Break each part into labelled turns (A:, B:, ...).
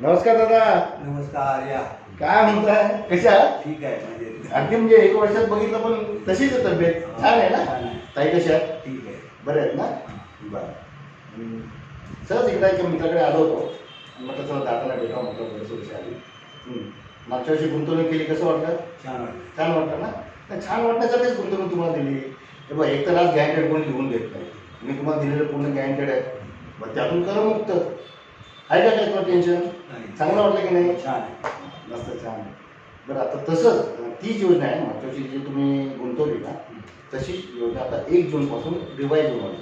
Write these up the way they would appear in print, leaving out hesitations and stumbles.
A: नमस्कार दादा.
B: नमस्कार. या.
A: काय म्हणताय, कशा आहात?
B: ठीक आहे म्हणजे
A: अगदी म्हणजे 1 वर्षात बघितलं पण तशीच आहे तब्येत. छान आहे ना?
B: छान आहे.
A: ताई कशा आहेत?
B: ठीक आहे.
A: बरे आहेत ना? बरं. सहज एकदा एका मित्राकडे आलो होतो आणि म्हटलं चला दादाला भेटावं, म्हटलं बरेच वर्ष आली. मागच्या वर्षी गुंतवणूक केली, कसं वाटलं?
B: छान वाटतं.
A: छान वाटलं ना? तर छान वाटण्यासाठीच गुंतवणूक तुम्हाला दिली. हे बघ, एक तर आज गॅरंटेड कोणी लिहून देत नाही. मी तुम्हाला दिलेलं पूर्ण गॅरंटेड आहे. मग त्यातून करा मुक्त. आहे का काय तुला टेन्शन?
B: नाही.
A: चांगलं वाटलं की नाही?
B: छान आहे.
A: मस्त, छान. बरं, आता तसंच तीच योजना आहे मागच्या वर्षी जी तुम्ही गुंतवली ना, तशीच योजना आता 1 जूनपासून रिवाईज होणार आहे.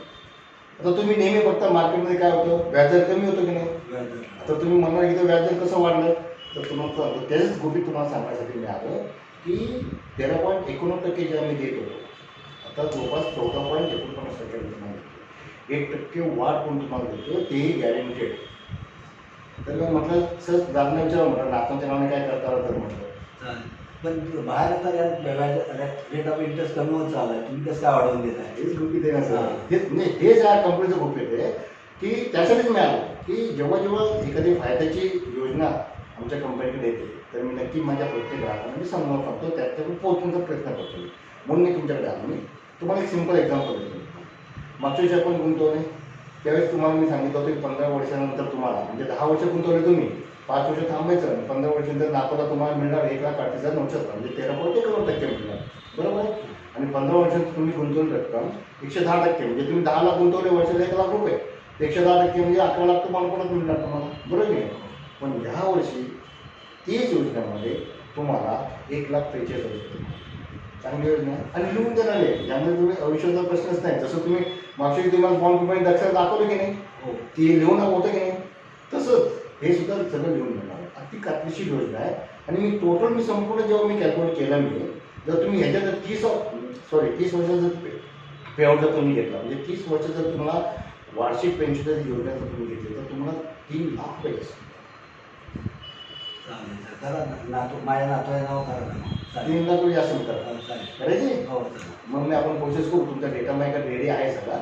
A: आता तुम्ही नेहमी बघता मार्केटमध्ये काय होतं, व्याजदर कमी होतं की नाही?
B: व्याजदर.
A: आता तुम्ही म्हणाल की व्याजदर कसं वाढलं, तर तुम्हाला सांगतो त्याच गोष्टी तुम्हाला सांगण्यासाठी मी आलो की 13.89% जे आम्ही देत होतो, आता जवळपास 14.49% तुम्हाला देतो. 1% वाढ पण तुम्हाला देतो, तेही गॅरंटेड. तर मग म्हटलं सहज दादांना विचारा, म्हटलं नातांच्या नावाने काय करता आलं तर म्हटलं.
B: चालेल. पण बाहेर आता रेट ऑफ इंटरेस्ट कमी होत चालला आहे, तुम्ही कसं काय वाढवून देत आहे?
A: हेच गुपित आहे ना सर, हेच नाही, हेच या कंपनीचं गुपित आहे की त्यासाठीच मी आलो की जेव्हा जेव्हा एखादी फायद्याची योजना आमच्या कंपनीकडे येते तर मी नक्की माझ्या प्रत्येक ग्राहकांना मी समजावून सांगतो, त्याच्याकडून पोहोचण्याचा प्रयत्न करतो. म्हणून मी तुमच्याकडे आलो. मी तुम्हाला एक सिंपल एक्झाम्पल देतो. मागच्या वेळी आपण गुंतवले त्यावेळेस तुम्हाला मी सांगितलं होतं की 15 वर्षानंतर तुम्हाला, म्हणजे 10 वर्ष गुंतवले तुम्ही, 5 वर्ष थांबायचं आणि 15 वर्षानंतर नातोला तुम्हाला मिळणार 1,38,900, म्हणजे 13.91% मिळणार. बरोबर आहे? आणि 15 वर्षात तुम्ही गुंतवून रक्कम 110%, म्हणजे तुम्ही 10 लाख गुंतवले वर्षाला 1 लाख रुपये, 110% म्हणजे 11 लाख तुम्हाला परत मिळणार तुम्हाला. बरोबर आहे? पण ह्या वर्षी तीच योजनेमध्ये तुम्हाला 1,45,000. चांगली योजना आहे आणि लिहून देणार आहे, यामध्ये तुम्ही आयुष्याचा प्रश्नच नाही. जसं तुम्ही मागच्या तुम्हाला बॉन्ड पेमेंट दक्षता दाखवलं की नाही,
B: हो.
A: ती लिहून होतं की नाही, तसंच हे सुद्धा सगळं लिहून देणार आहे. अति खात्रीशीर योजना आहे. आणि मी टोटल संपूर्ण जेव्हा मी कॅल्क्युलेट केलं, मी जर तुम्ही ह्याच्यात 30 वर्षाचा जर पेआउट जर तुम्ही घेतला, म्हणजे 30 वर्ष जर तुम्हाला वार्षिक पेन्शन जर योजना जर तुम्ही घेतली तर तुम्हाला 3 लाख पैसे.
B: चालेल सर, करा ना. माझ्या नातवाच्या नाव करा ना.
A: 3 लाख रुपये जास्त मिळतात.
B: चालेल.
A: करायची?
B: हो चालेल.
A: मग मी आपण प्रोसेस करू. तुमचा डेटा माझ्याकडे रेडी आहे सगळा.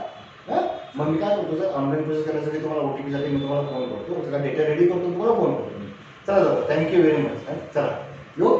A: हां, मग मी काय करतो सर, ऑनलाईन प्रोसेस करण्यासाठी तुम्हाला OTPसाठी मी तुम्हाला फोन करतो, सगळा डेटा रेडी करतो, तुम्हाला फोन करतो. चला दादा, थँक्यू व्हेरी मच. चला येऊ.